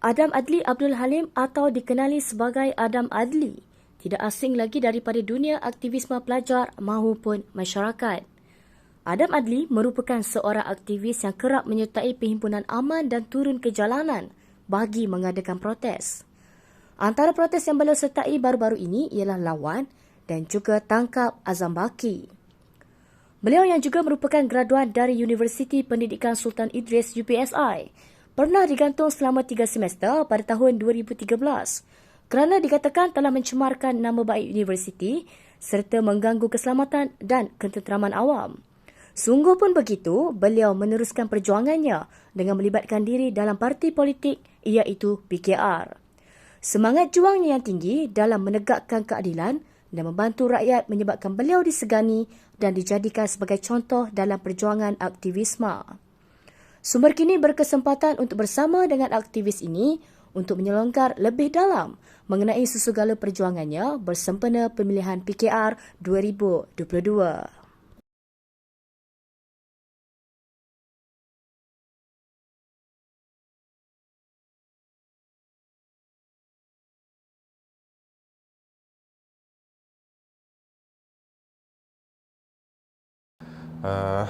Adam Adli Abdul Halim atau dikenali sebagai Adam Adli tidak asing lagi daripada dunia aktivisme pelajar maupun masyarakat. Adam Adli merupakan seorang aktivis yang kerap menyertai perhimpunan aman dan turun ke jalanan bagi mengadakan protes. Antara protes yang beliau sertai baru-baru ini ialah lawan dan juga tangkap Azam Baki. Beliau yang juga merupakan graduan dari Universiti Pendidikan Sultan Idris UPSI pernah digantung selama 3 semester pada tahun 2013 kerana dikatakan telah mencemarkan nama baik universiti serta mengganggu keselamatan dan ketenteraman awam. Sungguh pun begitu, beliau meneruskan perjuangannya dengan melibatkan diri dalam parti politik iaitu PKR. Semangat juangnya yang tinggi dalam menegakkan keadilan dan membantu rakyat menyebabkan beliau disegani dan dijadikan sebagai contoh dalam perjuangan aktivisme. Sumber kini berkesempatan untuk bersama dengan aktivis ini untuk menyelonggar lebih dalam mengenai sesegala perjuangannya bersempena pemilihan PKR 2022. Uh,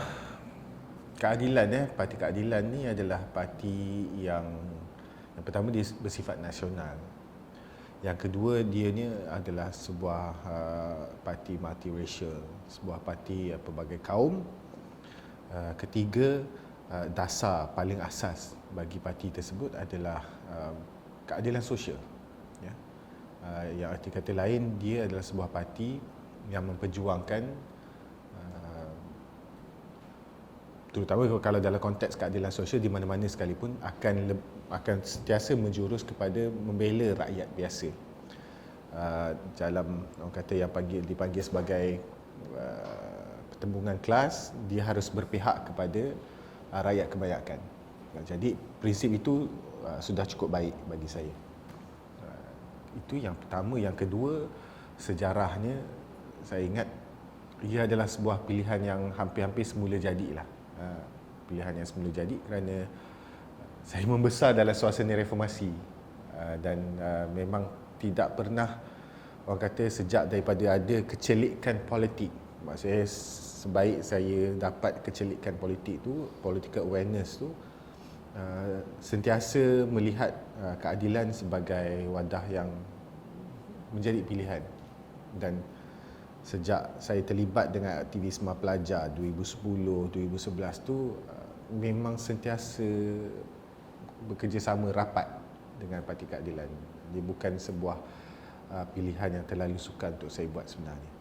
Keadilan, Parti Keadilan ni adalah parti yang pertama dia bersifat nasional. Yang kedua dia ni adalah sebuah parti multiracial, sebuah parti pelbagai kaum. Ketiga, dasar paling asas bagi parti tersebut adalah keadilan sosial. Ya. Yang arti kata lain, dia adalah sebuah parti yang memperjuangkan terutama kalau dalam konteks keadilan sosial di mana-mana sekalipun akan sentiasa menjurus kepada membela rakyat biasa. Dalam orang kata yang dipanggil sebagai pertembungan kelas, dia harus berpihak kepada rakyat kebanyakan. Jadi prinsip itu sudah cukup baik bagi saya. Itu yang pertama. Yang kedua, sejarahnya saya ingat ia adalah sebuah pilihan yang hampir-hampir semula jadilah. Pilihan yang semula jadi kerana saya membesar dalam suasana reformasi dan memang tidak pernah, orang kata, sejak daripada ada kecelikan politik, maksudnya sebaik saya dapat kecelikan politik tu, political awareness tu, sentiasa melihat keadilan sebagai wadah yang menjadi pilihan. Dan sejak saya terlibat dengan aktivisme pelajar 2010, 2011 tu memang sentiasa bekerjasama rapat dengan Parti Keadilan. Dia bukan sebuah pilihan yang terlalu sukar untuk saya buat sebenarnya.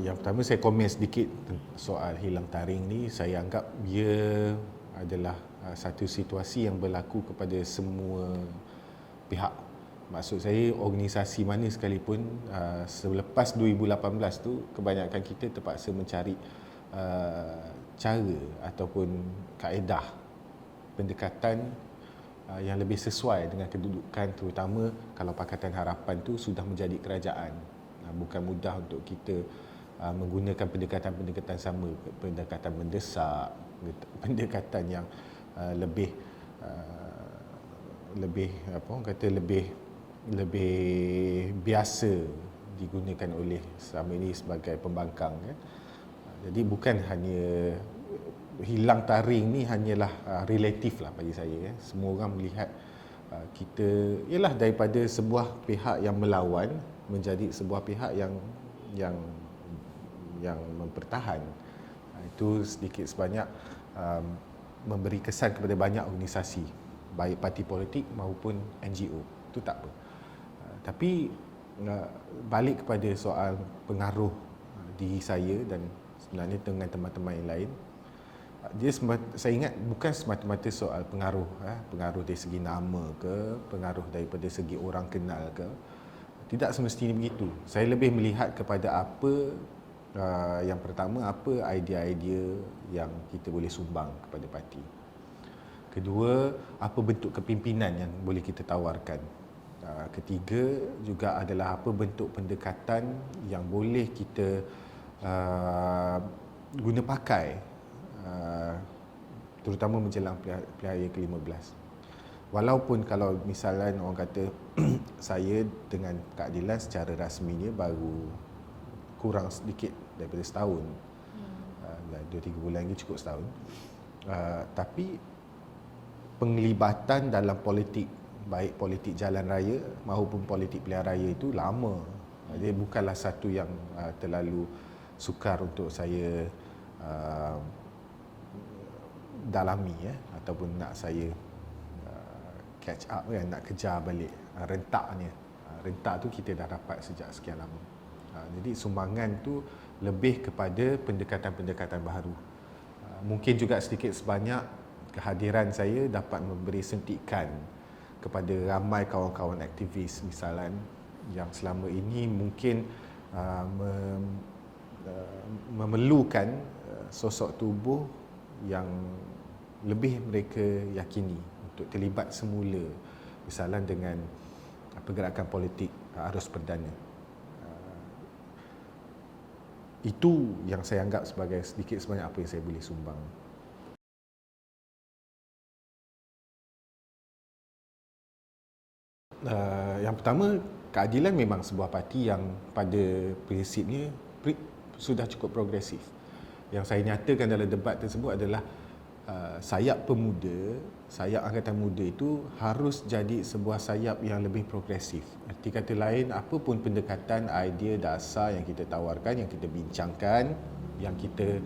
Yang pertama, saya komen sedikit soal hilang taring ni. Saya anggap ia adalah satu situasi yang berlaku kepada semua pihak. Maksud saya, organisasi mana sekalipun selepas 2018 tu, kebanyakan kita terpaksa mencari cara ataupun kaedah pendekatan yang lebih sesuai dengan kedudukan, terutama kalau Pakatan Harapan tu sudah menjadi kerajaan. Bukan mudah untuk kita menggunakan pendekatan-pendekatan sama, pendekatan mendesak, pendekatan yang lebih biasa digunakan oleh selama ini sebagai pembangkang. Jadi bukan hanya hilang taring ni hanyalah relatif lah bagi saya. Semua orang melihat kita ialah daripada sebuah pihak yang melawan menjadi sebuah pihak yang mempertahan. Itu sedikit sebanyak memberi kesan kepada banyak organisasi, baik parti politik maupun NGO. Itu tak apa. Tapi balik kepada soal pengaruh diri saya dan sebenarnya dengan teman-teman yang lain, saya ingat bukan semata-mata soal pengaruh dari segi nama ke, pengaruh daripada segi orang kenal ke. Tidak semestinya begitu. Saya lebih melihat kepada apa, yang pertama, apa idea-idea yang kita boleh sumbang kepada parti. Kedua, apa bentuk kepimpinan yang boleh kita tawarkan. Ketiga juga adalah apa bentuk pendekatan yang boleh kita guna pakai terutama menjelang pilihan raya ke-15. Walaupun kalau misalnya orang kata saya dengan keadilan secara rasminya baru kurang sedikit daripada setahun, 2-3 bulan lagi cukup setahun, tapi penglibatan dalam politik, baik politik jalan raya maupun politik pilihan raya itu lama. Dia bukanlah satu yang terlalu sukar untuk saya dalami ataupun nak saya catch up kan, nak kejar balik rentaknya. Rentak tu kita dah dapat sejak sekian lama. Jadi sumbangan tu lebih kepada pendekatan-pendekatan baru. Mungkin juga sedikit sebanyak kehadiran saya dapat memberi sentikan kepada ramai kawan-kawan aktivis misalnya yang selama ini mungkin memerlukan sosok tubuh yang lebih mereka yakini untuk terlibat semula misalnya dengan pergerakan politik arus perdana. Itu yang saya anggap sebagai sedikit sebanyak apa yang saya boleh sumbang. Yang pertama, keadilan memang sebuah parti yang pada prinsipnya sudah cukup progresif. Yang saya nyatakan dalam debat tersebut adalah sayap pemuda, sayap Angkatan Muda itu harus jadi sebuah sayap yang lebih progresif. Arti kata lain, apapun pendekatan, idea, dasar yang kita tawarkan, yang kita bincangkan, yang kita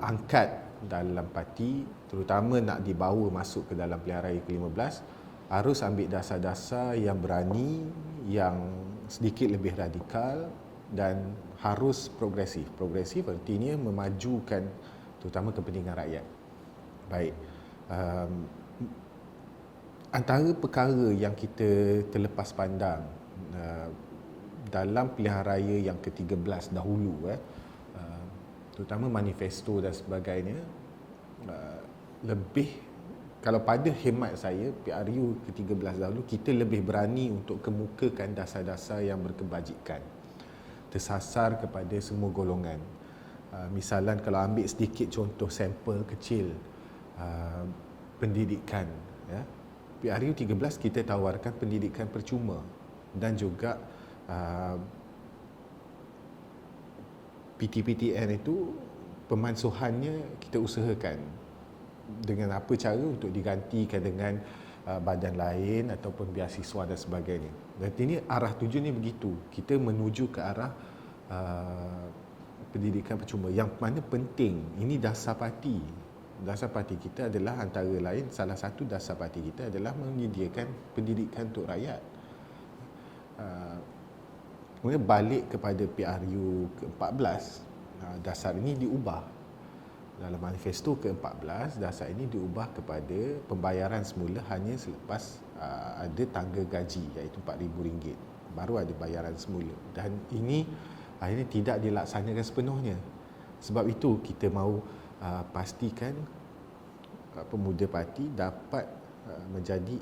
angkat dalam parti, terutama nak dibawa masuk ke dalam pilihan raya ke-15, harus ambil dasar-dasar yang berani, yang sedikit lebih radikal dan harus progresif. Progresif artinya memajukan terutama kepentingan rakyat. Baik, antara perkara yang kita terlepas pandang dalam pilihan raya yang ke-13 dahulu, terutama manifesto dan sebagainya, lebih, kalau pada hemat saya, PRU ke-13 dahulu kita lebih berani untuk kemukakan dasar-dasar yang berkebajikan, tersasar kepada semua golongan. Misalnya kalau ambil sedikit contoh sampel kecil, pendidikan, PRU 13 kita tawarkan pendidikan percuma dan juga PTPTN itu pemansuhannya kita usahakan dengan apa cara untuk digantikan dengan badan lain ataupun beasiswa dan sebagainya. Dan ini arah tujuannya begitu, kita menuju ke arah pendidikan percuma yang mana penting. Ini dasar parti. Dasar parti kita adalah antara lain, salah satu dasar parti kita adalah menyediakan pendidikan untuk rakyat. Kemudian balik kepada PRU ke-14, dasar ini diubah. Dalam manifesto ke-14, dasar ini diubah kepada pembayaran semula hanya selepas ada tangga gaji, iaitu RM4,000. Baru ada bayaran semula. Dan ini akhirnya tidak dilaksanakan sepenuhnya. Sebab itu kita mahu pastikan pemuda parti dapat menjadi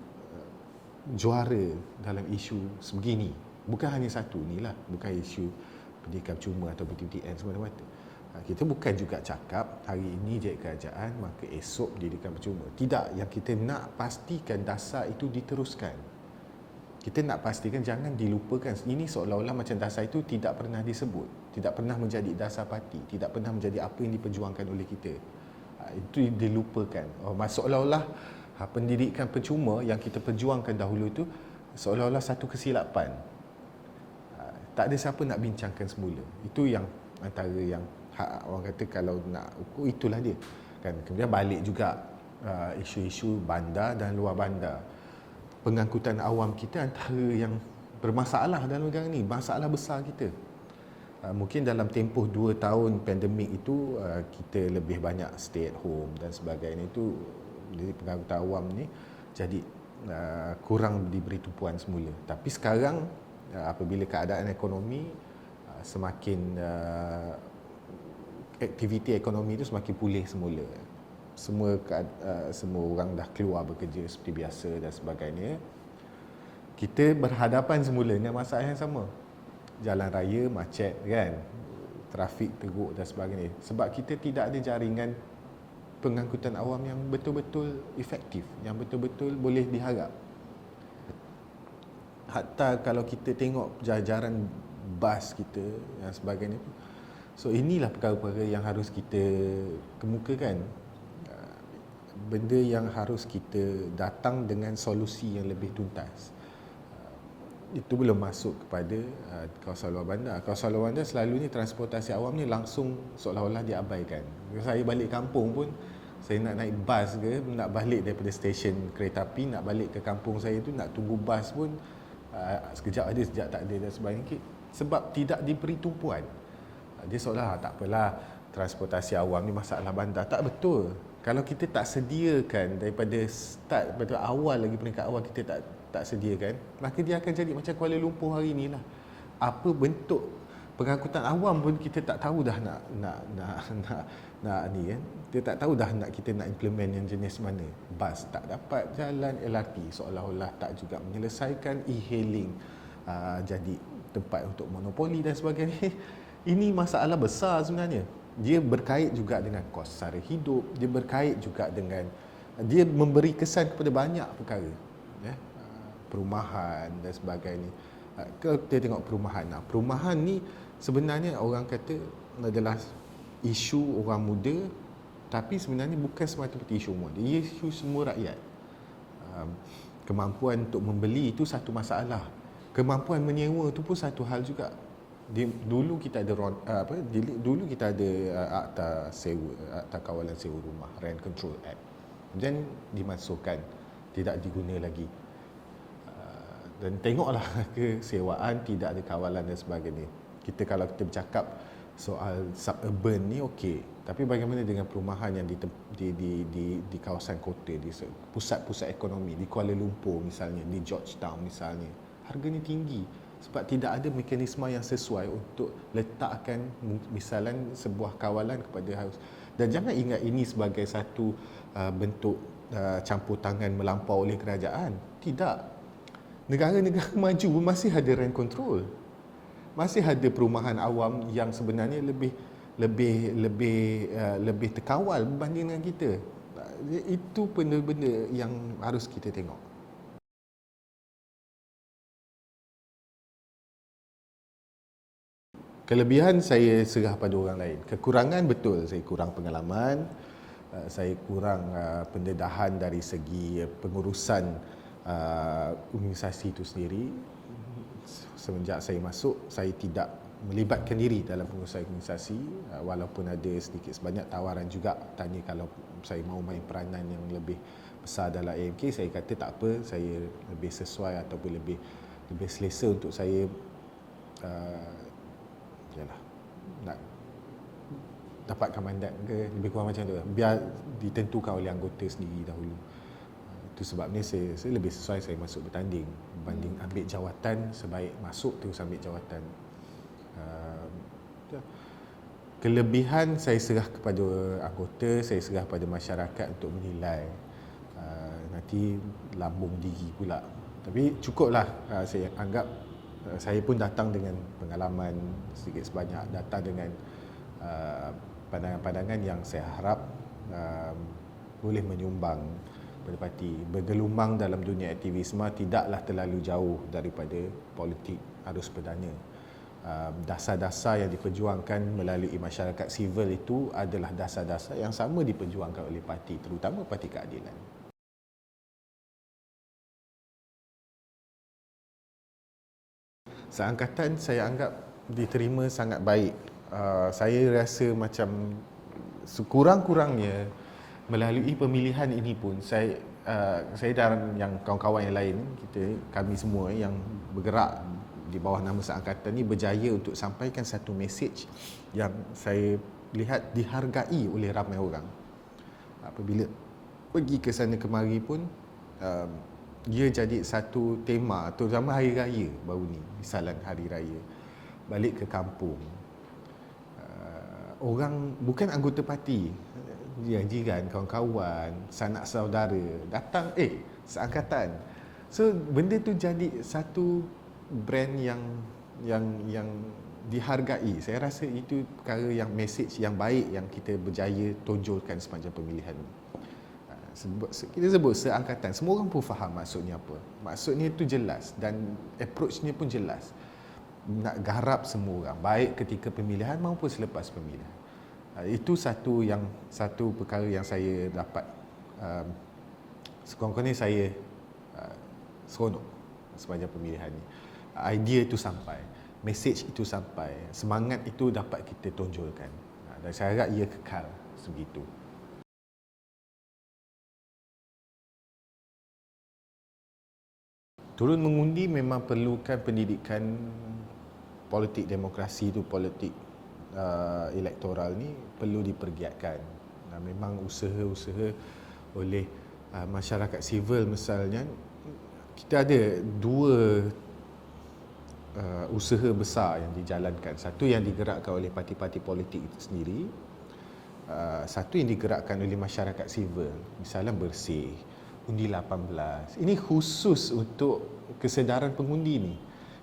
juara dalam isu sebegini. Bukan hanya satu inilah, bukan isu pendidikan cuma atau PTPTN semata-mata. Kita bukan juga cakap hari ini jadi kerajaan maka esok pendidikan percuma. Tidak, yang kita nak pastikan dasar itu diteruskan. Kita nak pastikan jangan dilupakan. Ini seolah-olah macam dasar itu tidak pernah disebut, tidak pernah menjadi dasar parti, tidak pernah menjadi apa yang diperjuangkan oleh kita. Itu dilupakan. Seolah-olah pendidikan percuma yang kita perjuangkan dahulu itu seolah-olah satu kesilapan. Tak ada siapa nak bincangkan semula. Itu yang antara yang orang kata kalau nak ukur itulah dia. Kan kemudian balik juga isu-isu bandar dan luar bandar. Pengangkutan awam kita antara yang bermasalah dalam negara ni, masalah besar kita. Mungkin dalam tempoh 2 tahun pandemik itu kita lebih banyak stay at home dan sebagainya, itu jadi pengangkutan awam ni jadi kurang diberi tumpuan semula. Tapi sekarang apabila keadaan ekonomi semakin aktiviti ekonomi itu semakin pulih semula, semua orang dah keluar bekerja seperti biasa dan sebagainya, kita berhadapan semula dengan masalah yang sama. Jalan raya macet kan, trafik teruk dan sebagainya. Sebab kita tidak ada jaringan pengangkutan awam yang betul-betul efektif, yang betul-betul boleh diharap. Hatta kalau kita tengok jajaran bas kita dan sebagainya, so inilah perkara-perkara yang harus kita kemukakan. Benda yang harus kita datang dengan solusi yang lebih tuntas. Itu belum masuk kepada kawasan luar bandar. Kawasan luar bandar selalunya transportasi awam ni langsung seolah-olah diabaikan. Saya balik kampung pun, saya nak naik bas ke, nak balik daripada stesen kereta api, nak balik ke kampung saya tu, nak tunggu bas pun sekejap ada, sekejap tak ada dan sebagainya. Sebab tidak diberi tumpuan. Dia seolah tak apalah, transportasi awam ni masalah bandar. Tak betul. Kalau kita tak sediakan daripada start, daripada awal lagi, peringkat awal kita tak sediakan, maka dia akan jadi macam Kuala Lumpur hari ni lah. Apa bentuk pengangkutan awam pun kita tak tahu dah nak ni kan. Kita tak tahu dah kita nak implement yang jenis mana. Bas tak dapat jalan, LRT seolah-olah tak juga menyelesaikan, e-hailing jadi tempat untuk monopoli dan sebagainya. Ini masalah besar sebenarnya. Dia berkait juga dengan kos sara hidup, dia berkait juga dengan, dia memberi kesan kepada banyak perkara, ya? Perumahan dan sebagainya. Kalau kita tengok perumahan ni sebenarnya orang kata adalah isu orang muda, tapi sebenarnya bukan semata-mata isu muda, ia isu semua rakyat. Kemampuan untuk membeli itu satu masalah, kemampuan menyewa itu pun satu hal juga. Dulu kita ada akta sewa, akta kawalan sewa rumah, Rent Control Act, dan dimasukkan, tidak diguna lagi. Dan tengoklah kesewaan, tidak ada kawalan dan sebagainya. Kalau kita bercakap soal suburban ni okey, tapi bagaimana dengan perumahan yang di kawasan kota, di pusat-pusat ekonomi, di Kuala Lumpur misalnya, di Georgetown misalnya, harganya tinggi sebab tidak ada mekanisme yang sesuai untuk letakkan misalnya sebuah kawalan kepada harus. Dan jangan ingat ini sebagai satu bentuk campur tangan melampau oleh kerajaan. Tidak. Negara-negara maju pun masih ada rent control. Masih ada perumahan awam yang sebenarnya lebih terkawal berbanding dengan kita. Itu benda-benda yang harus kita tengok. Kelebihan saya serah pada orang lain. Kekurangan betul, saya kurang pengalaman, saya kurang pendedahan dari segi pengurusan organisasi itu sendiri. Semenjak saya masuk, saya tidak melibatkan diri dalam pengurusan organisasi, walaupun ada sedikit sebanyak tawaran juga tanya kalau saya mahu main peranan yang lebih besar dalam AMK. Saya kata tak apa, saya lebih sesuai ataupun lebih selesa untuk saya nak dapatkan mandat ke, lebih kurang macam tu, biar ditentukan oleh anggota sendiri dahulu. Itu sebabnya saya lebih sesuai saya masuk bertanding berbanding ambil jawatan. Sebaik masuk terus ambil jawatan. Kelebihan saya serah kepada anggota, saya serah kepada masyarakat untuk menilai. Nanti lambung diri pula. Tapi cukuplah, saya anggap saya pun datang dengan pengalaman sedikit sebanyak, datang dengan pandangan-pandangan yang saya harap boleh menyumbang pada parti. Bergelumang dalam dunia aktivisme tidaklah terlalu jauh daripada politik arus perdana. Dasar-dasar yang diperjuangkan melalui masyarakat sivil itu adalah dasar-dasar yang sama diperjuangkan oleh parti, terutama Parti Keadilan. Seangkatan saya anggap diterima sangat baik. Saya rasa macam sekurang-kurangnya melalui pemilihan ini pun saya dan yang kawan-kawan yang lain, kami semua yang bergerak di bawah nama seangkatan ini berjaya untuk sampaikan satu mesej yang saya lihat dihargai oleh ramai orang. Apabila pergi ke sana kemari pun dia jadi satu tema, terutama hari raya baru ni, misalan hari raya, balik ke kampung, orang bukan anggota parti, jiran, kawan-kawan, sanak saudara datang, seangkatan. So benda tu jadi satu brand yang dihargai. Saya rasa itu perkara yang message yang baik yang kita berjaya tonjolkan sepanjang pemilihan ini. Kita sebut seangkatan, semua orang pun faham maksudnya apa. Maksudnya itu jelas dan approach-nya pun jelas. Nak garap semua orang, baik ketika pemilihan maupun selepas pemilihan. Itu satu perkara yang saya dapat, sekurang-kurangnya saya seronok sepanjang pemilihan ini. Idea itu sampai, message itu sampai, semangat itu dapat kita tonjolkan, dan saya harap ia kekal sebegitu. Turun mengundi memang perlukan pendidikan politik demokrasi itu, politik elektoral ni perlu dipergiatkan. Memang usaha-usaha oleh masyarakat sivil misalnya, kita ada dua usaha besar yang dijalankan. Satu yang digerakkan oleh parti-parti politik itu sendiri, satu yang digerakkan oleh masyarakat sivil, misalnya Bersih, Undi 18. Ini khusus untuk kesedaran pengundi ni.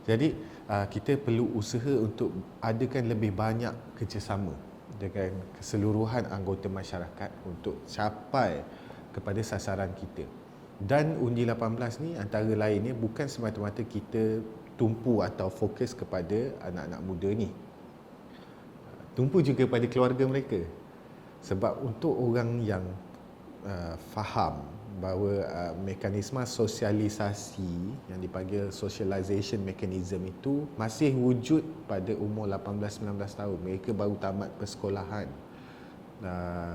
Jadi kita perlu usaha untuk adakan lebih banyak kerjasama dengan keseluruhan anggota masyarakat untuk capai kepada sasaran kita. Dan Undi 18 ni antara lainnya bukan semata-mata kita tumpu atau fokus kepada anak-anak muda ni. Tumpu juga pada keluarga mereka. Sebab untuk orang yang faham bahawa mekanisme sosialisasi yang dipanggil socialization mechanism itu masih wujud pada umur 18-19 tahun. Mereka baru tamat persekolahan.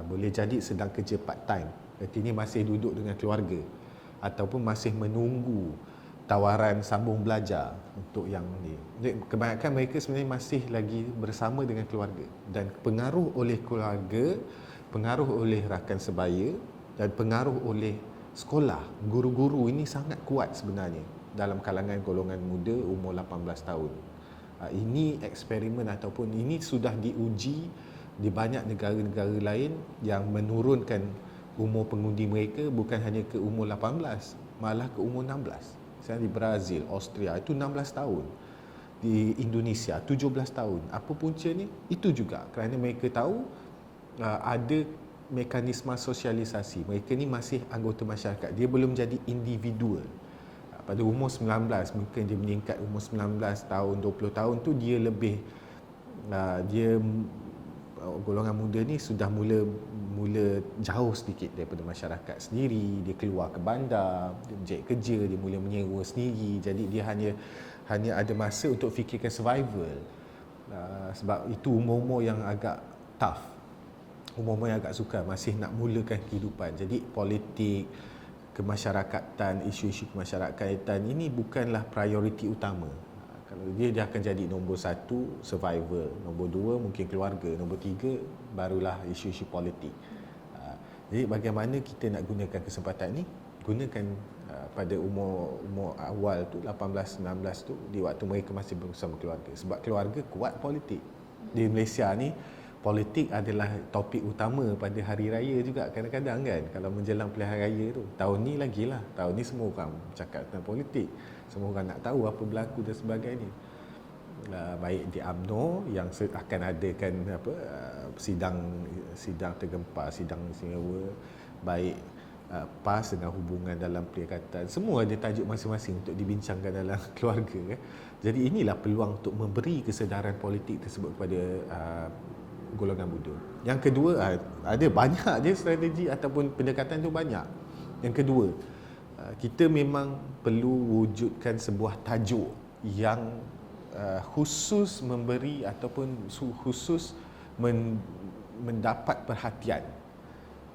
Boleh jadi sedang kerja part time. Artinya masih duduk dengan keluarga ataupun masih menunggu tawaran sambung belajar untuk yang ni. Kebanyakan mereka sebenarnya masih lagi bersama dengan keluarga, dan pengaruh oleh keluarga, pengaruh oleh rakan sebaya dan pengaruh oleh sekolah, guru-guru ini sangat kuat sebenarnya dalam kalangan golongan muda umur 18 tahun. Ini eksperimen ataupun ini sudah diuji di banyak negara-negara lain yang menurunkan umur pengundi mereka bukan hanya ke umur 18, malah ke umur 16. Misalnya di Brazil, Austria itu 16 tahun. Di Indonesia 17 tahun. Apa puncanya? Itu juga kerana mereka tahu ada mekanisme sosialisasi. Mereka ni masih anggota masyarakat. Dia belum jadi individual. Pada umur 19, mungkin dia meningkat umur 19 tahun, 20 tahun tu dia lebih golongan muda ni sudah mula jauh sedikit daripada masyarakat sendiri. Dia keluar ke bandar, dia mencari kerja, dia mula menyewa sendiri. Jadi dia hanya ada masa untuk fikirkan survival. Sebab itu umur-umur yang agak tough, umur-umur yang agak sukar, masih nak mulakan kehidupan. Jadi politik, kemasyarakatan, isu-isu kemasyarakatan ini bukanlah prioriti utama. Kalau dia akan jadi nombor satu, survival. Nombor dua, mungkin keluarga. Nombor tiga, barulah isu-isu politik. Jadi bagaimana kita nak gunakan kesempatan ni? Gunakan pada umur awal tu, 18-19 tu, di waktu mereka masih bersama keluarga. Sebab keluarga kuat politik. Di Malaysia ni, politik adalah topik utama pada hari raya juga kadang-kadang kan. Kalau menjelang pilihan raya tu, tahun ni lagi lah. Tahun ni semua orang cakap tentang politik. Semua orang nak tahu apa berlaku dan sebagainya. Baik di UMNO yang akan adakan sidang tergempar, sidang istimewa, baik PAS dengan hubungan dalam perikatan, semua ada tajuk masing-masing untuk dibincangkan dalam keluarga. Jadi inilah peluang untuk memberi kesedaran politik tersebut kepada golongan muda. Yang kedua, ada banyak je strategi ataupun pendekatan tu banyak. Yang kedua, kita memang perlu wujudkan sebuah tajuk yang khusus memberi ataupun khusus mendapat perhatian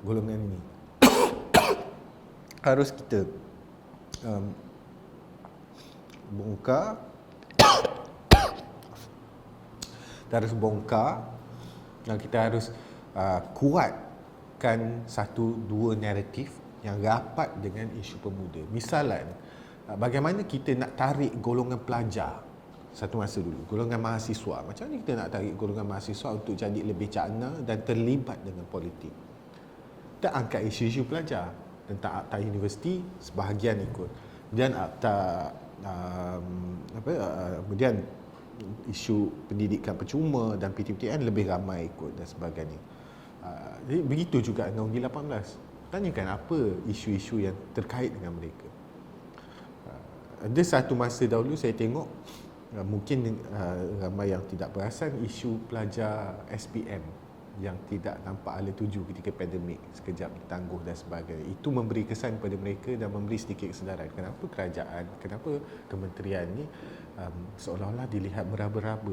golongan ini. Harus kita bongkar, dan kita harus kuatkan satu dua naratif yang rapat dengan isu pemuda. Misalan, bagaimana kita nak tarik golongan pelajar satu masa dulu, golongan mahasiswa. Macam mana kita nak tarik golongan mahasiswa untuk jadi lebih cakna dan terlibat dengan politik? Kita angkat isu-isu pelajar tentang akta universiti, sebahagian ikut. Kemudian akta kemudian isu pendidikan percuma dan PTPTN lebih ramai ikut dan sebagainya. Jadi begitu juga dengan Undi 18. Tanyakan apa isu-isu yang terkait dengan mereka. Ada satu masa dahulu saya tengok mungkin ramai yang tidak perasan isu pelajar SPM yang tidak nampak ala tuju ketika pandemik, sekejap ditangguh dan sebagainya. Itu memberi kesan kepada mereka dan memberi sedikit kesedaran kenapa kerajaan, kenapa kementerian ni seolah-olah dilihat meraba-raba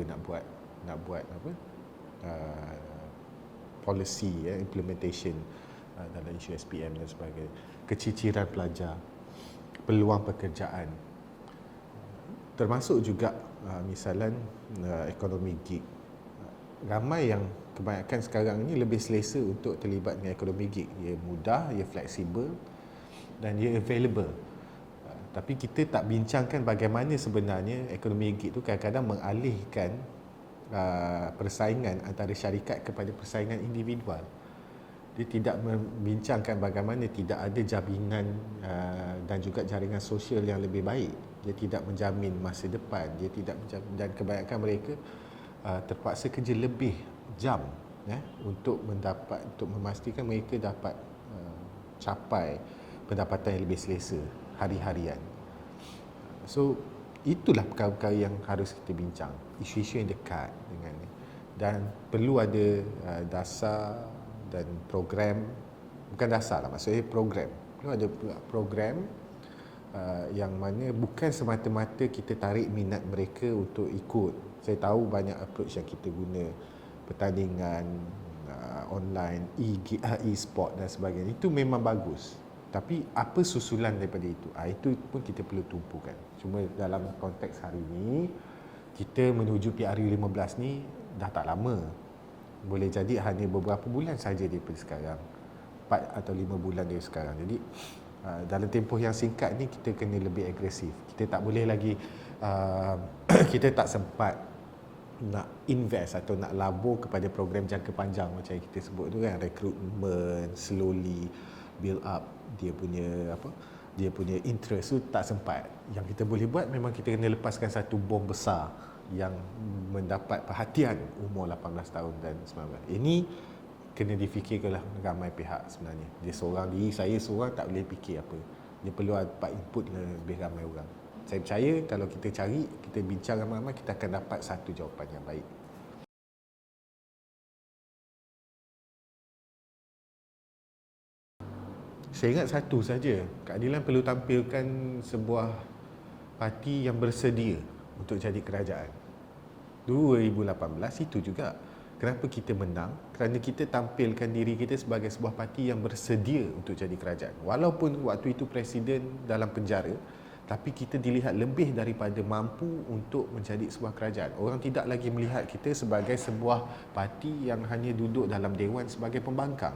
nak buat apa policy implementation dalam isu SPM dan sebagainya. Keciciran pelajar, peluang pekerjaan, termasuk juga misalan ekonomi gig. Ramai yang kebanyakan sekarang ni lebih selesa untuk terlibat dengan ekonomi gig. Ia mudah, ia fleksibel dan ia available. Tapi kita tak bincangkan bagaimana sebenarnya ekonomi gig tu kadang-kadang mengalihkan persaingan antara syarikat kepada persaingan individual. Dia tidak membincangkan bagaimana tidak ada jaminan dan juga jaringan sosial yang lebih baik. Dia tidak menjamin masa depan, dia tidak menjamin, dan kebanyakan mereka terpaksa kerja lebih jam untuk memastikan mereka dapat capai pendapatan yang lebih selesa hari-harian. So itulah perkara-perkara yang harus kita bincang, isu-isu yang dekat dengan ni, dan perlu ada dasar dan program, bukan dasar lah, maksudnya program. Perlu ada program yang mana bukan semata-mata kita tarik minat mereka untuk ikut. Saya tahu banyak approach yang kita guna, pertandingan online, e-sport dan sebagainya. Itu memang bagus. Tapi apa susulan daripada itu? Itu pun kita perlu tumpukan. Cuma dalam konteks hari ini, kita menuju PRU15 ni dah tak lama. Boleh jadi hanya beberapa bulan saja daripada sekarang. 4 atau 5 bulan dari sekarang. Jadi dalam tempoh yang singkat ni kita kena lebih agresif. Kita tak boleh lagi kita tak sempat nak invest atau nak labur kepada program jangka panjang macam yang kita sebut tu kan, rekrutmen, slowly build up dia punya interest tu, tak sempat. Yang kita boleh buat memang kita kena lepaskan satu bom besar yang mendapat perhatian umur 18 tahun dan 19. Ini kena difikirkanlah ramai pihak sebenarnya. Dia seorang diri, saya seorang tak boleh fikir apa. Dia perlu dapat input dengan lebih ramai orang. Saya percaya kalau kita cari, kita bincang ramai-ramai, kita akan dapat satu jawapan yang baik. Saya ingat satu saja, keadilan perlu tampilkan sebuah parti yang bersedia untuk jadi kerajaan. 2018 itu juga. Kenapa kita menang? Kerana kita tampilkan diri kita sebagai sebuah parti yang bersedia untuk jadi kerajaan. Walaupun waktu itu presiden dalam penjara, tapi kita dilihat lebih daripada mampu untuk menjadi sebuah kerajaan. Orang tidak lagi melihat kita sebagai sebuah parti yang hanya duduk dalam dewan sebagai pembangkang.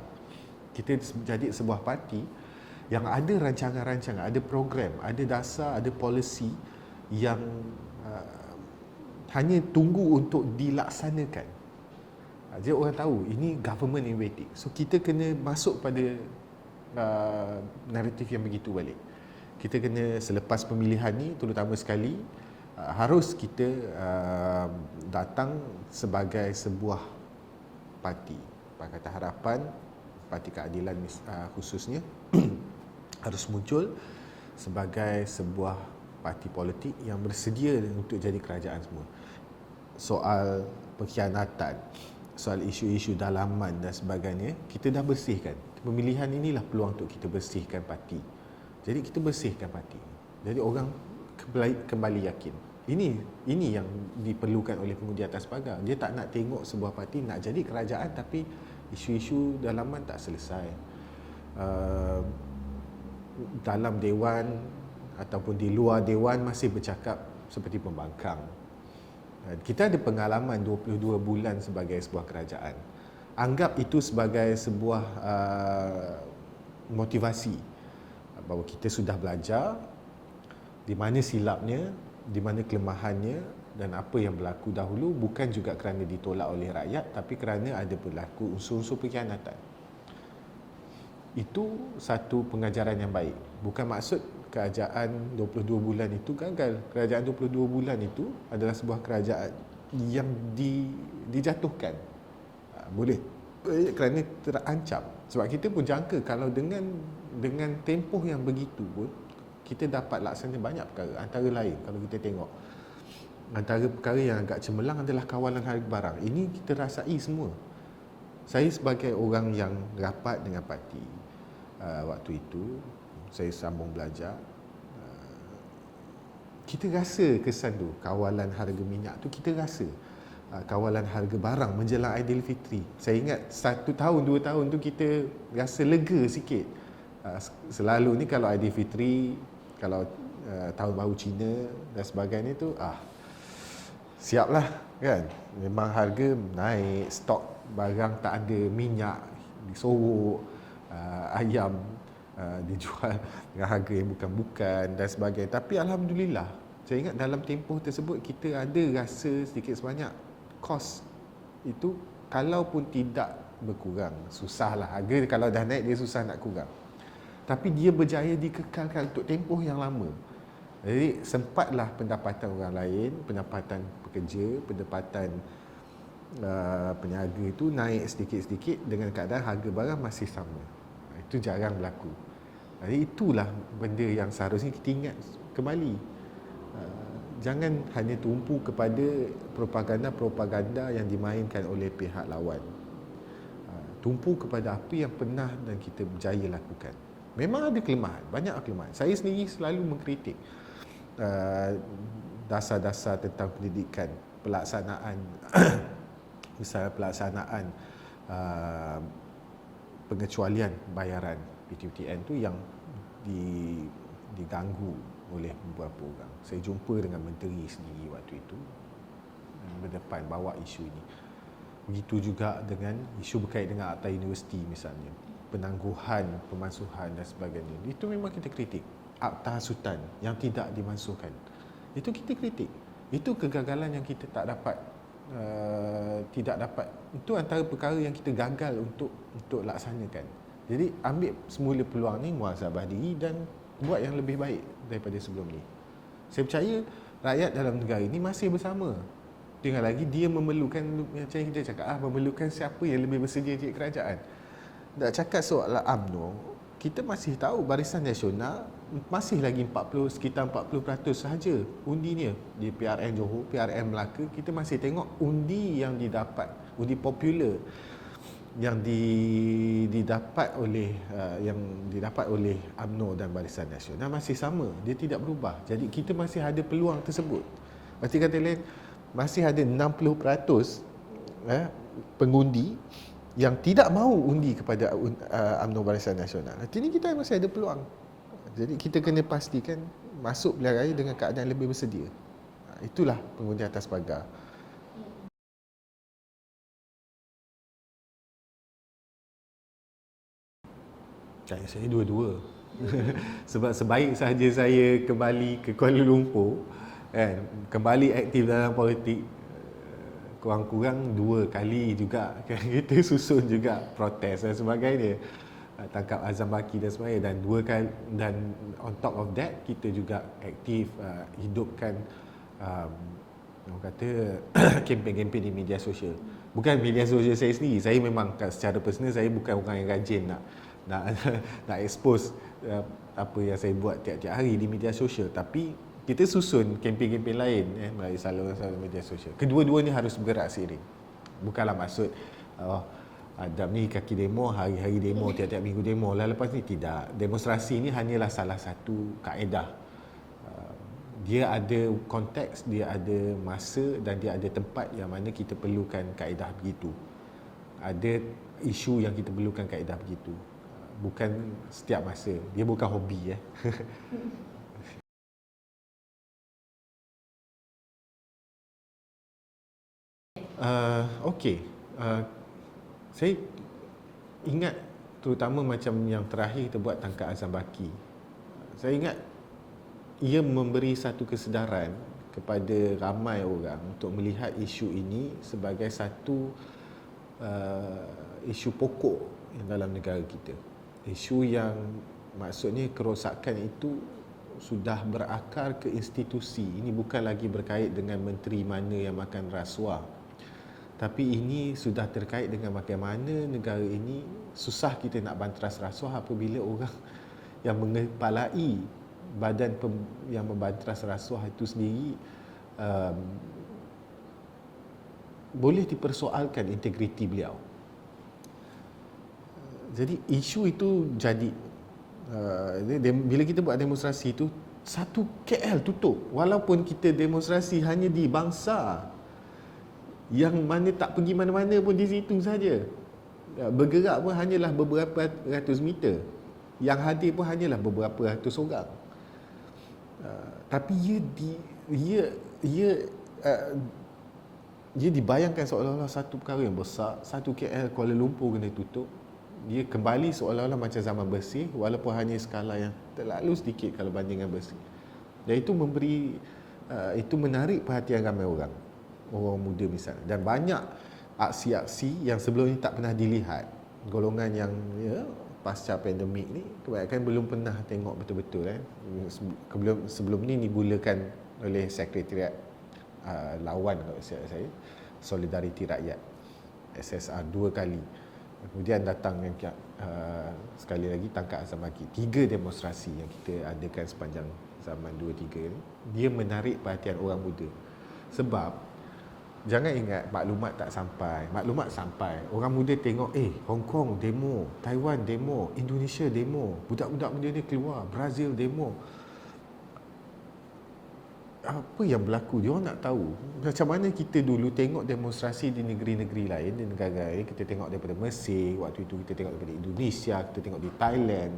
Kita jadi sebuah parti yang ada rancangan-rancangan, ada program, ada dasar, ada polisi yang hanya tunggu untuk dilaksanakan. Jadi orang tahu ini government in waiting. So kita kena masuk pada naratif yang begitu balik. Kita kena selepas pemilihan ni terutama sekali harus kita datang sebagai sebuah parti. Pakatan Harapan, Parti Keadilan khususnya harus muncul sebagai sebuah parti politik yang bersedia untuk jadi kerajaan semua. Soal pengkhianatan, soal isu-isu dalaman dan sebagainya, kita dah bersihkan. Pemilihan inilah peluang untuk kita bersihkan parti. Jadi kita bersihkan parti. Jadi orang kembali yakin. Ini yang diperlukan oleh pengundi atas pagar. Dia tak nak tengok sebuah parti nak jadi kerajaan tapi isu-isu dalaman tak selesai. Dalam dewan ataupun di luar dewan masih bercakap seperti pembangkang. Kita ada pengalaman 22 bulan sebagai sebuah kerajaan. Anggap itu sebagai sebuah motivasi bahawa kita sudah belajar di mana silapnya, di mana kelemahannya dan apa yang berlaku dahulu, bukan juga kerana ditolak oleh rakyat tapi kerana ada berlaku unsur-unsur pengkhianatan. Itu satu pengajaran yang baik. Bukan maksud kerajaan 22 bulan itu gagal. Kerajaan 22 bulan itu adalah sebuah kerajaan yang dijatuhkan. Boleh kerana terancam. Sebab kita pun jangka kalau dengan tempoh yang begitu pun kita dapat laksana banyak perkara. Antara lain kalau kita tengok, antara perkara yang agak cemerlang adalah kawalan harga barang. Ini kita rasai semua. Saya sebagai orang yang rapat dengan parti waktu itu, saya sambung belajar, kita rasa kesan tu, kawalan harga minyak tu kita rasa. Kawalan harga barang menjelang Aidilfitri. Saya ingat 1 tahun, 2 tahun tu kita rasa lega sikit. Selalu ni kalau Aidilfitri, kalau tahun baru Cina dan sebagainya tu, siaplah kan. Memang harga naik, stok barang tak ada, minyak disorok, ayam dijual dengan harga yang bukan-bukan dan sebagainya. Tapi alhamdulillah, saya ingat dalam tempoh tersebut kita ada rasa sedikit sebanyak kos itu kalaupun tidak berkurang, susahlah. Harga kalau dah naik dia susah nak kurang. Tapi dia berjaya dikekalkan untuk tempoh yang lama. Jadi sempatlah pendapatan orang lain, pendapatan pekerja, pendapatan peniaga itu naik sedikit-sedikit dengan keadaan harga barang masih sama. Itu jarang berlaku. Jadi itulah benda yang seharusnya kita ingat kembali. Jangan hanya tumpu kepada propaganda-propaganda yang dimainkan oleh pihak lawan. Tumpu kepada apa yang pernah dan kita berjaya lakukan. Memang ada kelemahan, banyak kelemahan. Saya sendiri selalu mengkritik dasar-dasar tentang pendidikan, pelaksanaan pelaksanaan pengecualian bayaran PTPTN tu yang diganggu oleh beberapa orang. Saya jumpa dengan menteri sendiri waktu itu berdepan bawa isu ini. Begitu juga dengan isu berkait dengan Akta Universiti misalnya, penangguhan, pemansuhan dan sebagainya. Itu memang kita kritik. Akta hasutan yang tidak dimansuhkan, itu kita kritik. Itu kegagalan yang kita tidak dapat. Itu antara perkara yang kita gagal untuk laksanakan. Jadi ambil semula peluang ni, muhasabah diri dan buat yang lebih baik daripada sebelum ni. Saya percaya rakyat dalam negara ini masih bersama. Tinggal lagi dia memerlukan, macam kita cakap, memerlukan siapa yang lebih bersedia jadi kerajaan. Nak cakap soal UMNO, kita masih tahu Barisan Nasional masih lagi sekitar 40% sahaja undinya. Di PRN Johor, PRN Melaka, kita masih tengok undi yang didapat, undi popular yang didapat oleh UMNO dan Barisan Nasional masih sama, dia tidak berubah. Jadi kita masih ada peluang tersebut. Berarti kata lain, masih ada 60% pengundi yang tidak mahu undi kepada UMNO Barisan Nasional. Nanti ni kita masih ada peluang. Jadi kita kena pastikan masuk pilihan raya dengan keadaan lebih bersedia. Itulah pengundi atas pagar. Saya dua-dua. Sebab sebaik sahaja saya kembali ke Kuala Lumpur, kembali aktif dalam politik, kurang-kurang 2 kali juga kita susun juga protes dan sebagainya, tangkap Azam Baki dan sebagainya, dan 2 kali, dan on top of that kita juga aktif hidupkan orang kata kempen-kempen di media sosial. Bukan media sosial saya sendiri, saya memang secara personal saya bukan orang yang rajin nak expose apa yang saya buat tiap-tiap hari di media sosial, tapi kita susun kempen-kempen lain melalui saluran media sosial. Kedua-duanya harus bergerak seiring. Bukanlah maksud Adam ni kaki demo, hari-hari demo, tiap-tiap minggu demo lah lepas ni. Tidak. Demonstrasi ni hanyalah salah satu kaedah. Dia ada konteks, dia ada masa dan dia ada tempat yang mana kita perlukan kaedah begitu. Ada isu yang kita perlukan kaedah begitu. Bukan setiap masa. Dia bukan hobi Okey. Saya ingat terutama macam yang terakhir kita buat tangkap Azam Baki. Saya ingat ia memberi satu kesedaran kepada ramai orang untuk melihat isu ini sebagai satu isu pokok dalam negara kita. Isu yang maksudnya kerosakan itu sudah berakar ke institusi. Ini bukan lagi berkait dengan menteri mana yang makan rasuah. Tapi ini sudah terkait dengan bagaimana negara ini susah kita nak banteras rasuah apabila orang yang mengepalai badan yang membanteras rasuah itu sendiri boleh dipersoalkan integriti beliau. Jadi isu itu jadi bila kita buat demonstrasi itu, satu KL tutup walaupun kita demonstrasi hanya di Bangsa yang mana tak pergi mana-mana pun di situ saja. Bergerak pun hanyalah beberapa ratus meter, yang hadir pun hanyalah beberapa ratus orang. Tapi ia dibayangkan seolah-olah satu perkara yang besar. Satu KL Kuala Lumpur kena tutup. Dia kembali seolah-olah macam zaman bersih, walaupun hanya skala yang terlalu sedikit kalau banding dengan bersih. Dan itu itu menarik perhatian ramai orang muda misalnya. Dan banyak aksi-aksi yang sebelum ini tak pernah dilihat. Golongan yang pasca pandemik ni kebanyakan belum pernah tengok betul-betul sebelum ni dibulakan oleh Sekretariat Lawan kalau saya Solidariti Rakyat SSR 2 kali. Kemudian datang yang sekali lagi Tangkap Azam Baki. 3 demonstrasi yang kita adakan sepanjang zaman 2-3 ni, dia menarik perhatian orang muda. Sebab jangan ingat maklumat tak sampai. Maklumat sampai. Orang muda tengok Hong Kong demo, Taiwan demo, Indonesia demo, budak-budak muda ni keluar, Brazil demo. Apa yang berlaku? Dia orang nak tahu macam mana kita dulu tengok demonstrasi di negeri-negeri lain, di negara lain. Kita tengok daripada Mesir, waktu itu kita tengok daripada Indonesia, kita tengok di Thailand.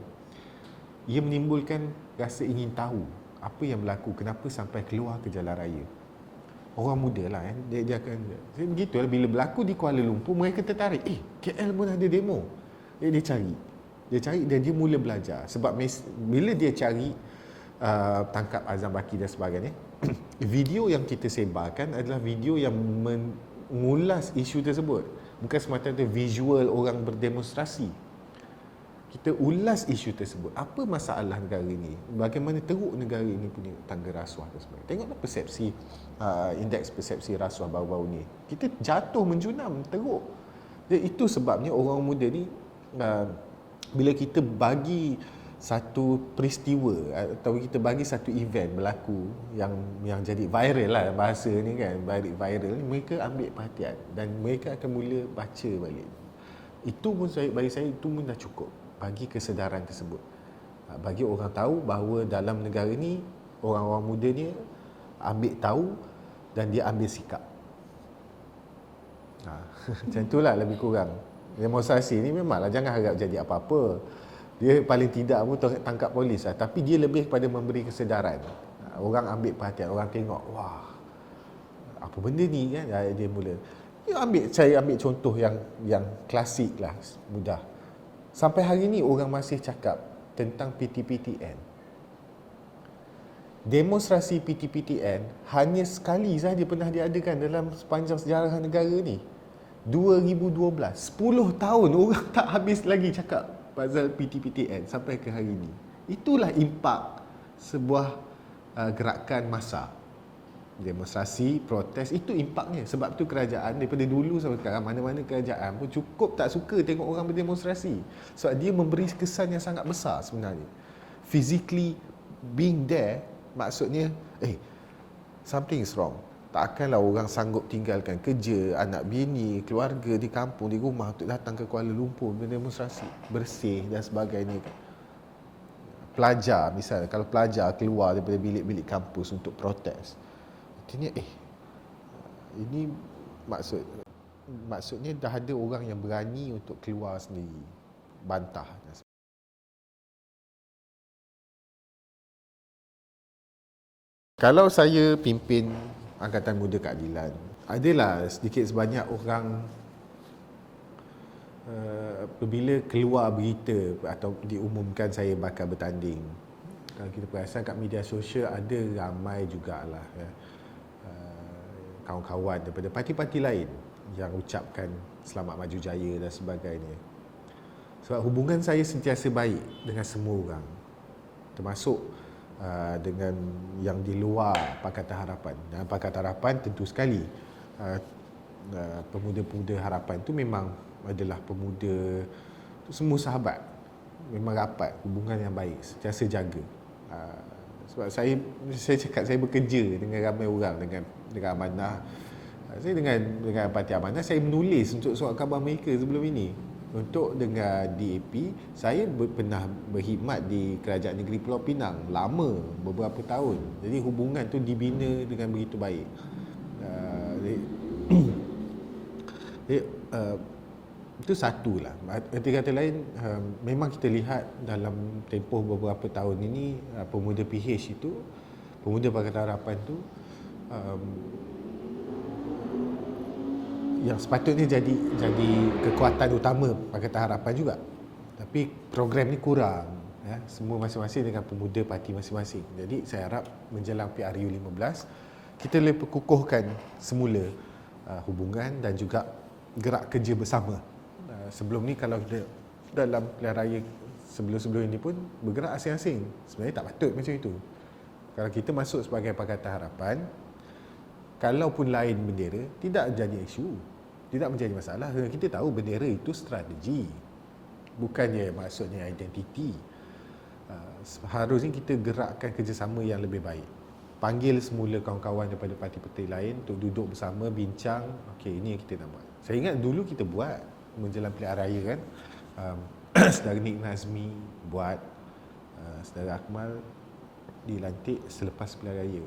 Ia menimbulkan rasa ingin tahu apa yang berlaku, kenapa sampai keluar ke jalan raya. Orang muda lah dia akan begitulah, bila berlaku di Kuala Lumpur mereka tertarik. KL pun ada demo. Dia cari dan dia mula belajar. Sebab bila dia cari Tangkap Azam Baki dan sebagainya, video yang kita sebarkan adalah video yang mengulas isu tersebut, bukan semata-mata visual orang berdemonstrasi. Kita ulas isu tersebut. Apa masalah negara ini? Bagaimana teruk negara ini punya tangga rasuah dan sebagainya. Tengoklah persepsi indeks persepsi rasuah baru-baru ni. Kita jatuh menjunam, teruk. Jadi itu sebabnya orang muda ni bila kita bagi satu peristiwa atau kita bagi satu event berlaku yang jadi viral lah bahasa ni kan, viral ni, mereka ambil perhatian dan mereka akan mula baca balik. Itu pun bagi saya itu pun dah cukup bagi kesedaran tersebut, bagi orang tahu bahawa dalam negara ni orang-orang muda ni ambil tahu dan dia ambil sikap. Macam itulah lebih kurang. Demonstrasi ni memanglah jangan harap jadi apa-apa. Dia paling tidak pun tangkap polis lah. Tapi dia lebih kepada memberi kesedaran. Orang ambil perhatian, orang tengok, wah, apa benda ni kan. Dia mula. Saya ambil contoh yang klasik lah, mudah. Sampai hari ni orang masih cakap tentang PTPTN. Demonstrasi PTPTN hanya sekali sahaja pernah diadakan dalam sepanjang sejarah negara ni. 2012. 10 tahun orang tak habis lagi cakap pasal PTPTN sampai ke hari ini. Itulah impak sebuah gerakan massa. Demonstrasi, protes, itu impaknya. Sebab tu kerajaan daripada dulu sampai sekarang, mana-mana kerajaan pun cukup tak suka tengok orang berdemonstrasi. Sebab dia memberi kesan yang sangat besar sebenarnya. Physically being there, maksudnya something is wrong. Takkanlah orang sanggup tinggalkan kerja, anak bini, keluarga di kampung, di rumah untuk datang ke Kuala Lumpur berdemonstrasi, bersih dan sebagainya. Pelajar misalnya, kalau pelajar keluar daripada bilik-bilik kampus untuk protes, artinya ini maksudnya dah ada orang yang berani untuk keluar sendiri, bantah dan sebagainya. Kalau saya pimpin Angkatan Muda Keadilan, adalah sedikit sebanyak orang apabila keluar berita atau diumumkan saya bakal bertanding, kalau kita perasan kat media sosial ada ramai jugalah kawan-kawan daripada parti-parti lain yang ucapkan selamat maju jaya dan sebagainya. Sebab hubungan saya sentiasa baik dengan semua orang, termasuk dengan yang di luar Pakatan Harapan. Dan Pakatan Harapan tentu sekali pemuda-pemuda harapan tu memang adalah pemuda semua sahabat, memang rapat, hubungan yang baik, sentiasa jaga. Sebab saya cakap saya bekerja dengan ramai orang, dengan Amanah. Saya dengan Parti Amanah, saya menulis untuk surat khabar mereka sebelum ini. Untuk dengan DAP, saya pernah berkhidmat di Kerajaan Negeri Pulau Pinang lama, beberapa tahun. Jadi hubungan tu dibina dengan begitu baik. Itu satulah. Arti kata lain, memang kita lihat dalam tempoh beberapa tahun ini, pemuda PH itu, pemuda Pakatan Harapan itu yang sepatutnya jadi kekuatan utama Pakatan Harapan juga. Tapi program ni kurang, ya. Semua masing-masing dengan pemuda parti masing-masing. Jadi saya harap menjelang PRU 15 kita boleh perkukuhkan semula hubungan dan juga gerak kerja bersama. Sebelum ni kalau kita dalam pilihan raya sebelum-sebelum ini pun bergerak asing-asing, sebenarnya tak patut macam itu. Kalau kita masuk sebagai Pakatan Harapan, kalaupun lain bendera, tidak jadi isu, tidak menjadi masalah. Kita tahu bendera itu strategi, bukannya maksudnya identiti. Harusnya kita gerakkan kerjasama yang lebih baik. Panggil semula kawan-kawan daripada parti-parti lain untuk duduk bersama, bincang, okey, ini yang kita nak buat. Saya ingat dulu kita buat menjelang pilihan raya kan, Saudara Nik Nazmi buat, Saudara Akmal dilantik selepas pilihan raya.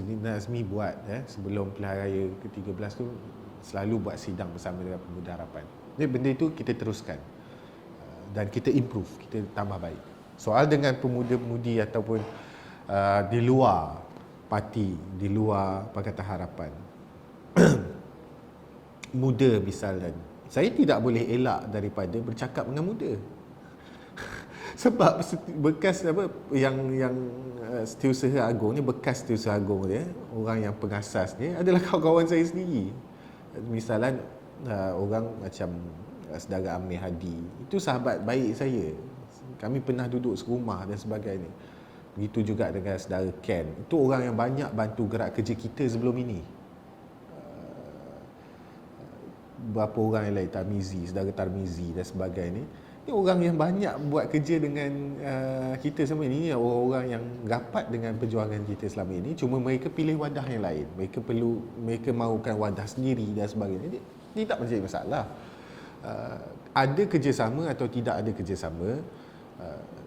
Nik Nazmi buat sebelum pilihan raya ke-13 tu, selalu buat sidang bersama dengan pemuda harapan. Jadi benda itu kita teruskan dan kita improve, kita tambah baik. Soal dengan pemuda-pemudi ataupun di luar parti, di luar Pakatan Harapan, muda misalnya, saya tidak boleh elak daripada bercakap dengan muda. Sebab bekas yang Setiausaha Agung ni, bekas Setiausaha Agung dia, orang yang pengasas dia adalah kawan-kawan saya sendiri. Misalnya orang macam Saudara Amir Hadi, itu sahabat baik saya. Kami pernah duduk serumah dan sebagainya. Begitu juga dengan Saudara Ken. Itu orang yang banyak bantu gerak kerja kita sebelum ini. Berapa orang yang lain, Tarmizi, Saudara Tarmizi dan sebagainya. Ini orang yang banyak buat kerja dengan kita selama ini. Orang-orang yang rapat dengan perjuangan kita selama ini. Cuma mereka pilih wadah yang lain. Mereka mahukan wadah sendiri dan sebagainya. Ini tak menjadi masalah. Ada kerjasama atau tidak ada kerjasama,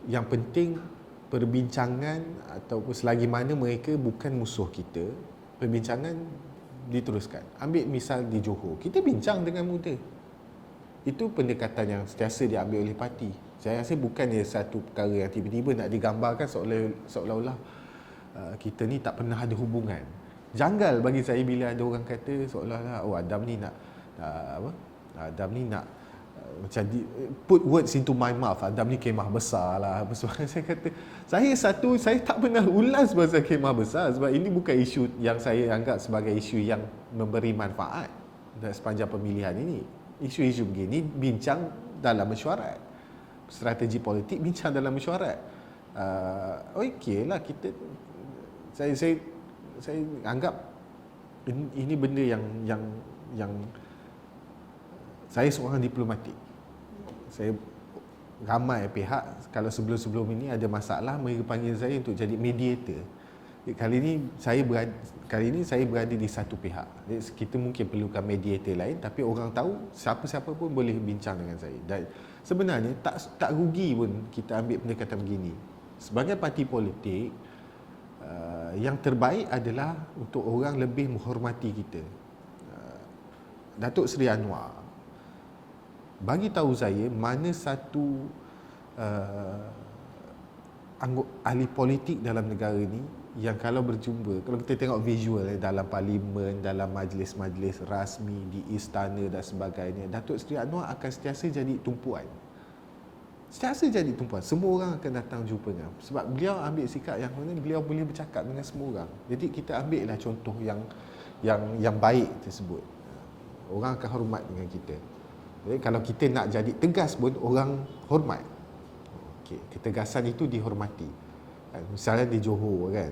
yang penting perbincangan ataupun selagi mana mereka bukan musuh kita, perbincangan diteruskan. Ambil misal di Johor, kita bincang dengan muda. Itu pendekatan yang sentiasa diambil oleh parti. Saya rasa bukannya satu perkara yang tiba-tiba nak digambarkan seolah-olah kita ni tak pernah ada hubungan. Janggal bagi saya bila ada orang kata seolah-olah Adam ni nak Adam ni nak macam put words into my mouth, Adam ni kemah besar lah. Saya kata, saya tak pernah ulas pasal kemah besar, sebab ini bukan isu yang saya anggap sebagai isu yang memberi manfaat dan sepanjang pemilihan ini. Isu-isu begini bincang dalam mesyuarat, strategi politik bincang dalam mesyuarat. Okey lah, kita saya anggap ini benda yang saya seorang diplomatik. Saya ramai pihak, kalau sebelum-sebelum ini ada masalah, mereka panggil saya untuk jadi mediator. Kali ini saya berada di satu pihak. Jadi, kita mungkin perlukan mediator lain, tapi orang tahu siapa-siapa pun boleh bincang dengan saya. Dan sebenarnya tak rugi pun kita ambil pendekatan begini. Sebagai parti politik, yang terbaik adalah untuk orang lebih menghormati kita. Datuk Seri Anwar bagi tahu saya mana satu ahli politik dalam negara ni yang kalau berjumpa, kalau kita tengok visual dalam parlimen, dalam majlis-majlis rasmi, di istana dan sebagainya, Datuk Seri Anwar akan sentiasa jadi tumpuan. Sentiasa jadi tumpuan. Semua orang akan datang jumpa dengan, sebab beliau ambil sikap yang mana beliau boleh bercakap dengan semua orang. Jadi kita ambil lah contoh yang baik tersebut. Orang akan hormat dengan kita. Jadi kalau kita nak jadi tegas pun orang hormat. Okey, ketegasan itu dihormati. Misalnya di Johor kan,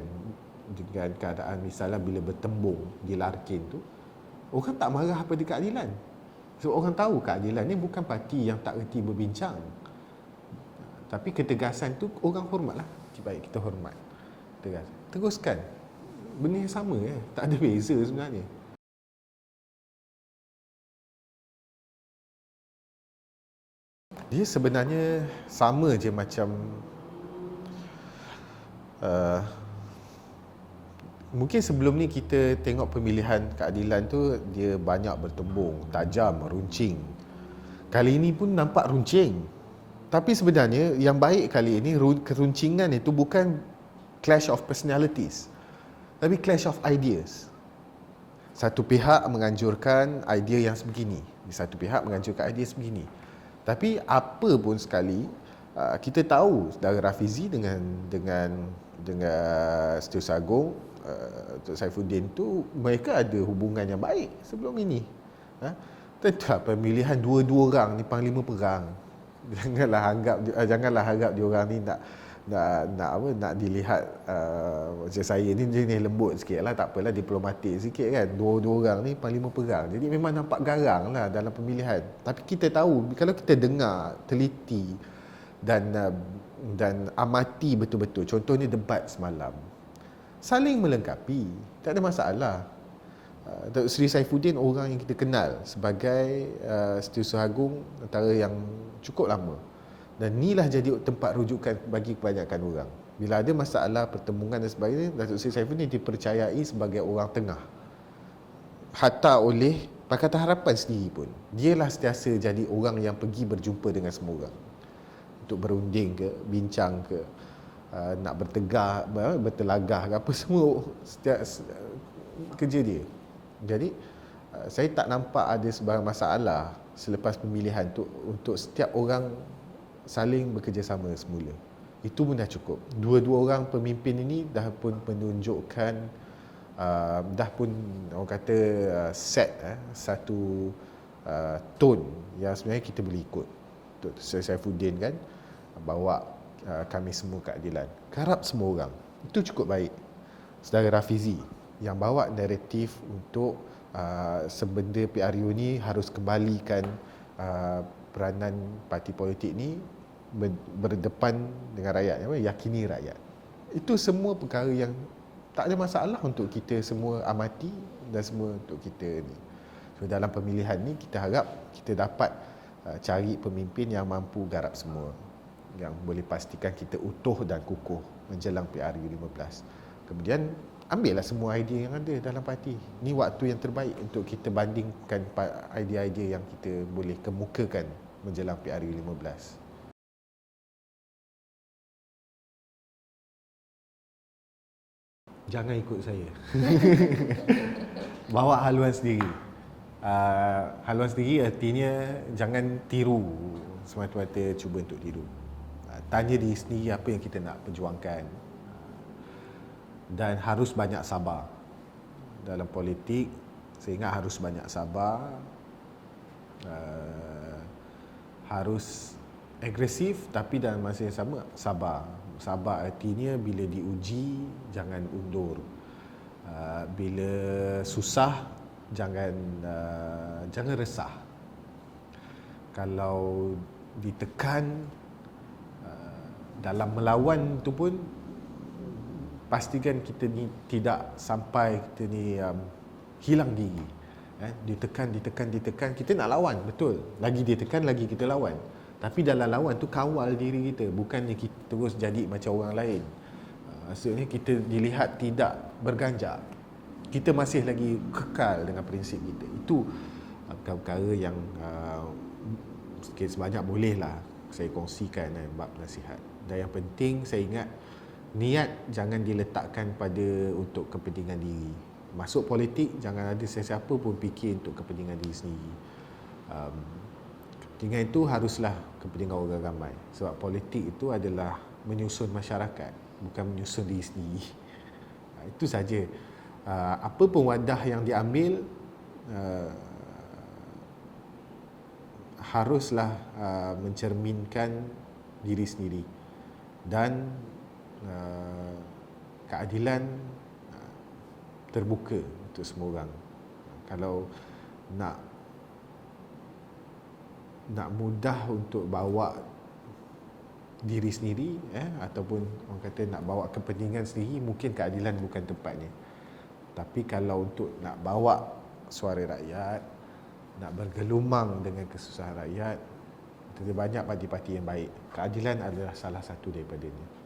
dengan keadaan misalnya bila bertembung di Larkin tu, orang tak marah pada keadilan. Sebab orang tahu keadilan ni bukan parti yang tak reti berbincang. Tapi ketegasan tu orang hormatlah. Baik, kita hormat. Tegas. Teruskan. Benda yang sama tak ada beza sebenarnya. Dia sebenarnya sama je macam mungkin sebelum ni kita tengok pemilihan keadilan tu dia banyak bertembung, tajam, runcing. Kali ini pun nampak runcing. Tapi sebenarnya yang baik kali ini keruncingan itu bukan clash of personalities, tapi clash of ideas. Satu pihak menganjurkan idea yang sebegini, satu pihak menganjurkan idea sebegini. Tapi apa pun sekali, kita tahu saudara Rafizi dengan Setiausaha Agong, Tok Saifuddin tu, mereka ada hubungan yang baik sebelum ini. Tentulah pemilihan dua-dua orang ni panglima perang. Janganlah harap diorang ni nak dilihat macam saya ni jenis lembut sikit lah, tak apalah, diplomatik sikit kan. Dua-dua orang ni panglima perang, jadi memang nampak garang lah dalam pemilihan. Tapi kita tahu, kalau kita dengar, teliti dan amati betul-betul, contohnya debat semalam, saling melengkapi, tak ada masalah. Datuk Seri Saifuddin orang yang kita kenal sebagai Setiausaha Agong antara yang cukup lama, dan inilah jadi tempat rujukan bagi kebanyakan orang. Bila ada masalah pertembungan dan sebagainya, Datuk Seri Saifuddin dipercayai sebagai orang tengah. Hatta oleh Pakatan Harapan sendiri pun, dialah sentiasa jadi orang yang pergi berjumpa dengan semua orang untuk berunding ke, bincang ke, nak bertelagah ke apa, semua setiap kerja dia. Jadi saya tak nampak ada sebarang masalah selepas pemilihan tu untuk setiap orang saling bekerjasama semula. Itu pun dah cukup. Dua-dua orang pemimpin ini dah pun menunjukkan dah pun orang kata set satu tone yang sebenarnya kita boleh ikut. Untuk Saifuddin kan bawa kami semua keadilan, garap semua orang, itu cukup baik. Saudara Rafizi yang bawa naratif untuk sebenda PRU ni harus kembalikan peranan parti politik ni berdepan dengan rakyat, yakini rakyat. Itu semua perkara yang tak ada masalah untuk kita semua amati dan semua untuk kita ni. So dalam pemilihan ni kita harap kita dapat cari pemimpin yang mampu garap semua, yang boleh pastikan kita utuh dan kukuh menjelang PRU 15. Kemudian ambillah semua idea yang ada dalam parti. Ni waktu yang terbaik untuk kita bandingkan idea-idea yang kita boleh kemukakan menjelang PRU 15. Jangan ikut saya. Bawa haluan sendiri. Haluan sendiri artinya jangan tiru semata-mata cuba untuk tiru. Tanya diri sendiri apa yang kita nak perjuangkan. Dan harus banyak sabar. Dalam politik, saya ingat harus banyak sabar. Harus agresif tapi dalam masa yang sama sabar. Sabar artinya bila diuji jangan undur. Bila susah jangan resah. Kalau ditekan dalam melawan tu pun pastikan kita ni tidak sampai kita ni hilang diri. Ditekan, kita nak lawan, betul. Lagi ditekan, lagi kita lawan. Tapi dalam lawan tu kawal diri kita, bukannya kita terus jadi macam orang lain. Maksudnya kita dilihat tidak berganjak. Kita masih lagi kekal dengan prinsip kita. Itu perkara yang sikit sebanyak bolehlah saya kongsikan bab nasihat. Dan yang penting saya ingat, niat jangan diletakkan pada untuk kepentingan diri. Masuk politik jangan ada sesiapa pun fikir untuk kepentingan diri sendiri. Kepentingan itu haruslah kepentingan orang ramai. Sebab politik itu adalah menyusun masyarakat, bukan menyusun diri sendiri. Itu saja. Apa pun wadah yang diambil, haruslah mencerminkan diri sendiri dan keadilan terbuka untuk semua orang. Kalau nak mudah untuk bawa diri sendiri ataupun orang kata nak bawa kepentingan sendiri, mungkin keadilan bukan tempatnya. Tapi kalau untuk nak bawa suara rakyat, nak bergelumang dengan kesusahan rakyat, ada banyak parti-parti yang baik. Keadilan adalah salah satu daripadanya.